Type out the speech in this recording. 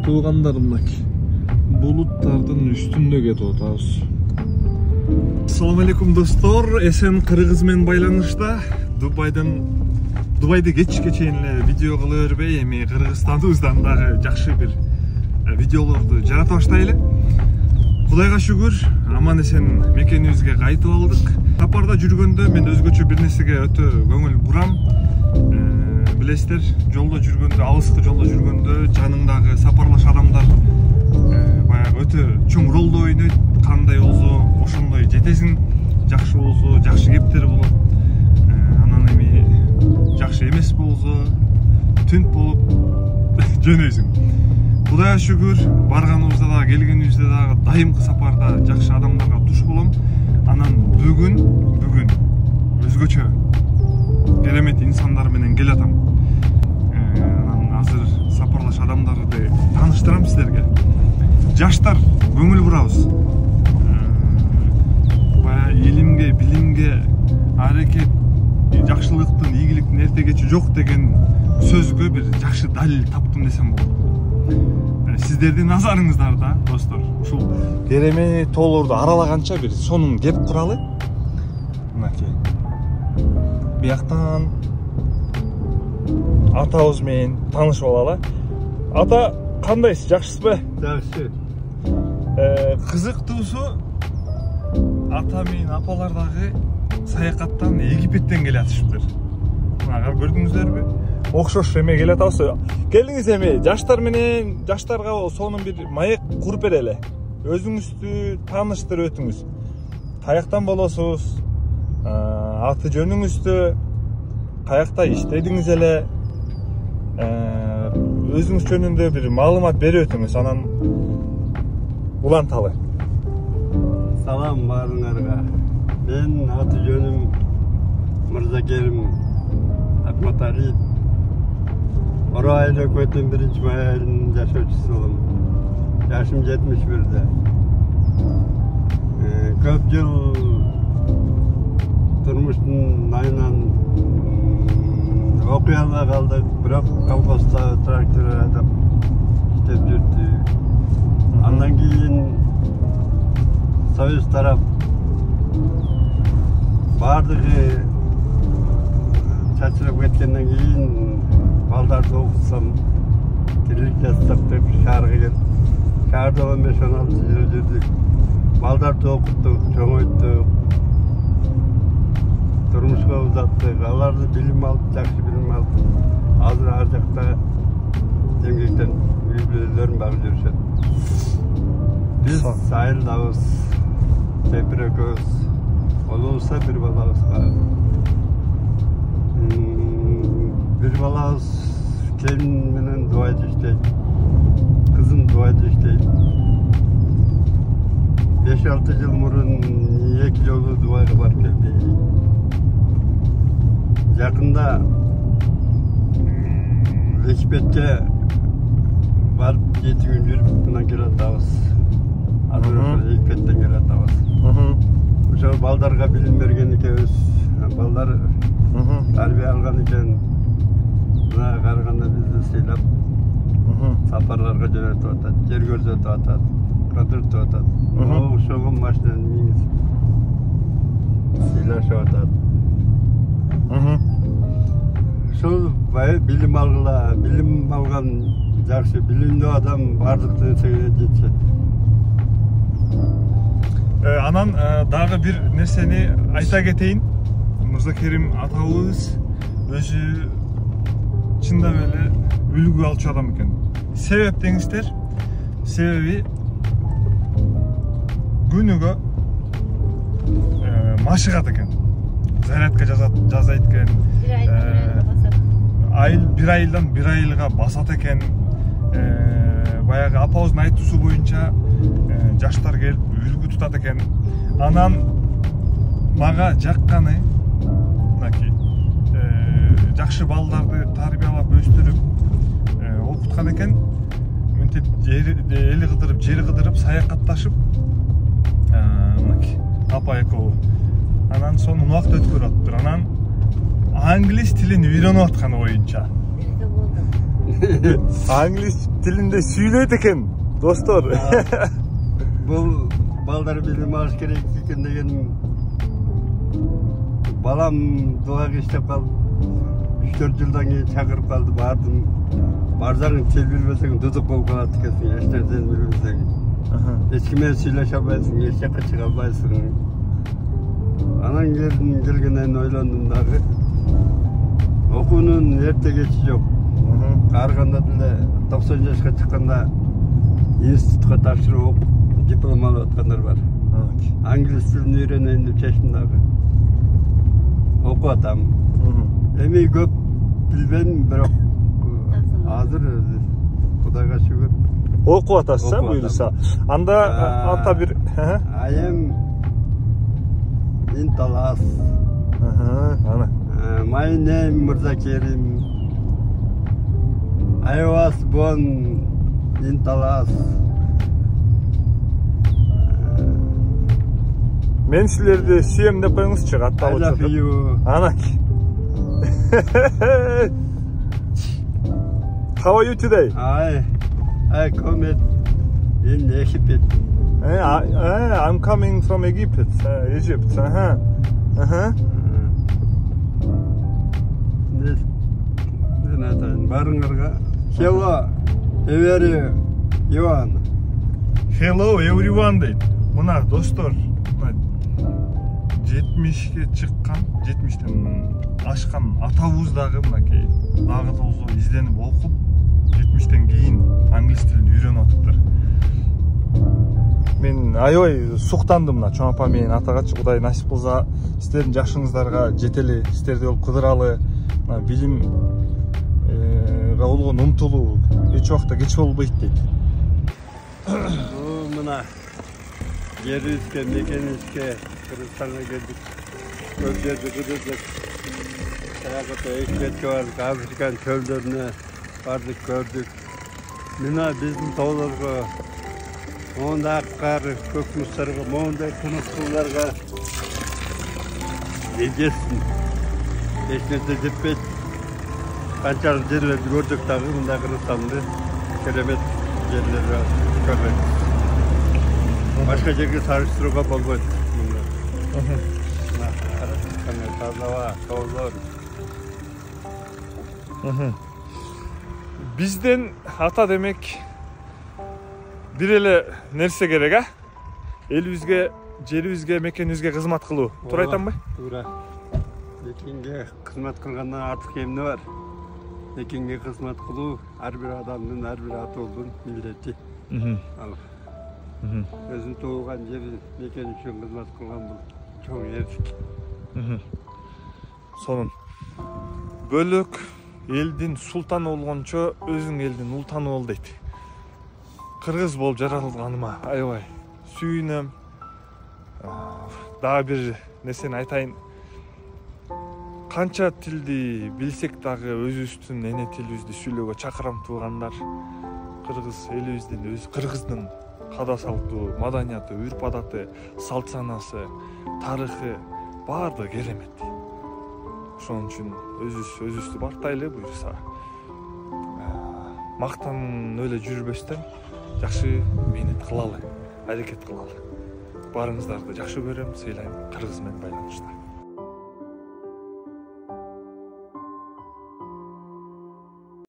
туугандарымдaki булуттардын үстүндө кетип атабыз. Assalamu alaikum достор, эсен Кыргыз менен байланышта. Дубайды кечке чейин эле видео кыла бербей, эми Кыргызстаныбыздан дагы жакшы бир видеолорду жарата баштайлы. Кудайга шүгүр, аман эсен мекенибизге кайтып алдык. Сапарда жүргөндө мен өзгөчө бир нерсеге өтө көңүл бурам. Билесиздер, жолдо жүргөндө, алыскы жолдо жүргөндө жаныңдагы сапарлаш адамдар баягы өтө чоң ролду ойнойт. Кандай болсо ошондой жетесиң, жакшы болсо жакшы кептер болот. Анан эми жакшы эмес болсо түнт болуп жөнөйсүң. Кудайга шүгүр, барганыбызда да, келгенибизде дагы дайымкы сапарда жакшы адамдарга туш болом. Анан бүгүн өзгөчө керемет инсандар менен келатам. Анан азыр сапарлаш адамдарды тааныштырам силерге. Жаштар көңүл бурабыз. Илимге, билимге аракет, жакшылыктын, ийгиликтин эртегечи жок деген сөзгө бир жакшы далил таптым десем болот. Сиздердин назарыңыздарда, достор, ушул керемет тоолорду аралаганча бир сонун кеп куралы. Мынакей. Бияктан атабыз менен таанышып алалы. Ата, кандайсыз, жакшысызбы? Жакшы. Кызыктуусу, ата менен апалар дагы саякаттан Египеттен келатышыптыр. Мына көрдүңүздөрбү? Окшош эме келатабыз. Келдиңиз эми жаштар менен жаштарга сонун бир маек куруп берели. Өзүңүздү тааныштырып өтүңүз. Каяктан болосуз? Аты жөнүңүздү, каякта иштедиңиз эле? Өзүңүз жөнүндө бир маалымат берип өтүңүз, анан уланталы. Салам баарыңарга. Мен аты жөнүм Мырзакерим Акматали. Ора айыл өкмөтүнүн 1-май айылынын жашоочусу болом. Жашым 71-де. Көп жыл турмуштун айынан окуй албай калдык, бирок колхозда трактор айдап иштеп жүрдүк. Андан кийин Союз тарап бардыгы чачырып кеткенден кийин балдарды окутсам, тирилик жасап деп шаарга келип, шаарда 15-16 жыл жүрдүк. Балдарды окуттук, чоңойттук, турмушка узаттык, аларды билим алып, жакшы билим алып, азыр ар жакта эмгектен үй-бүлөлөрүн багып жүрүшөт. Биз айылдабыз, кемпир экөөбүз, болобузса бир балабыз бар. Бир балабыз келин менен Дубайда иштейт, кызым Дубайда иштейт. 5-6 жыл мурун 2 жолу Дубайга барып келди. Жакында Египетке барып 7 күн жүрүп, мына келатабыз. Азыр Египеттен келатабыз. Ошол балдарга билим берген экенбиз. Балдар тарбия алган экен. Мына караганда бизди сыйлап, сапарларга жөнөтүп атат, жер көрсөтүп атат, кыдыртып атат. Ошого машинаны минип сыйлашып атат. Ошол билим алгыла, билим алган жакшы, билимдүү адам бардык нерсеге жетет. Анан дагы бир нерсени айта кетейин. Мырзакерим атабыз өзү чындап эле үлгү алчу адам экен. Себеп деңиздер, себеби күнүгө машыгат экен. Зарядка жазайт экен. Бир айылдан бир айылга басат экен. Баягы апабыздын айтуусу боюнча жаштар келип үлгү тутат экен. Анан мага жакканы мынакей жакшы балдарды тарбиялап өстүрүп окуткан экен. Мынтип эли кыдырып, жери кыдырып, саякатташып мынакей апа экөө. Анан сонун убакыт өткөрүп атыптыр. Анан англис тилин үйрөнүп атканы боюнча. Англис тилинде сүйлөйт экен, достор. Бұл балдар білім алыш керек екен деген балам дуаға іштеп қалып 3-4 жылдан кейін шақырып қалды. Бардым. Барсаң тил білмесең дудық болып қалады екенсің, ешнәрсені білмесең. Ешкіммен сөйлесе алмайсың, еш жаққа шыға алмайсың. Анан келгеннен ойландым дағы. Оқуның ерте кечі жоқ. Қарағанда тілі 90 жасқа шыққанда институтқа тапсырып оқып диплом алып жатқандар бар. Англис тілін үйренейін деп шештім дағы. Оқып атам. Эми көп билбейм, бирок азыр Кудайга шүгүр. Окуп атасыз, буюрса. Анда ата бир I am in Talas. Ана. My name Мырза Керим. I was born in Talas. Мен силерди сүйем деп коюңузчу, аттап I love you. Ана. How are you today? I come in Egypt. I'm coming from Egypt. Egypt. Ne atayım? Barınırga. Hello, everyone. Hello everyone дейт. Мына достор, 70ге чыккан, 70тен ашкан атабыздагы мынакей дагы толсо изденип окуп 70тен кийин англис тилин үйрөнүп атыптыр. Мен аябай суктандым мына чоң апа менен атагачы. Кудай насип кылса сиздердин жашыңыздарга жетели, сиздерди бол кыдыралы, билим болгон умтулуу эч убакта кеч болбойт дейт. Мына жерибизге, мекенибизге, Кыргызстанга келдик. Көп жерди кыдырдык. Саякатта экспертке бардык, Африканын чөлдөрүнө бардык, көрдүк. Мына биздин тоолорго, моундай кар, көк мустарга, моундай тыныч сууларга эжесин. Эч нерсе жетпейт. Канчалык жерлерди көрдүк дагы, мындай Кыргызстанды керемет жерлер көрдүк. Башка жерге салыштырууга болбойт. Бизден ата демек бир эле нерсе керек, а? Элибизге, жерибизге, мекенибизге кызмат кылуу. Туура айтамбы? Туура. Мекенге кызмат кылгандан артык эмне бар? Мекенге кызмат кылуу ар бир адамдын, ар бир атолдун милдети. Өзүн туулган жери, мекен үчүн кызмат кылган бул чоң эрк. Сонун бөлөк элдин султаны болгончо өзүң элдин ултаны бол дейт. Кыргыз болуп жаралганыма аябай сүйүнөм. Дагы бир нерсени айтайын. Канча тилди билсек дагы өзүбүздүн эне тилибизди сүйлөөгө чакырам туугандар. Кыргыз элибиздин, өз Кыргыздын када салту, маданияты, үрп адаты, салт санасы, тарыхы баардыгы керемет. Ошон үчүн өзүбүздү бактайлы буюрса. Мактан эле жүрбөстөн жакшы мээнет кылалы, аракет кылалы. Баарыңыздарды жакшы көрөм, сыйлайм Кыргыз менен байланышта.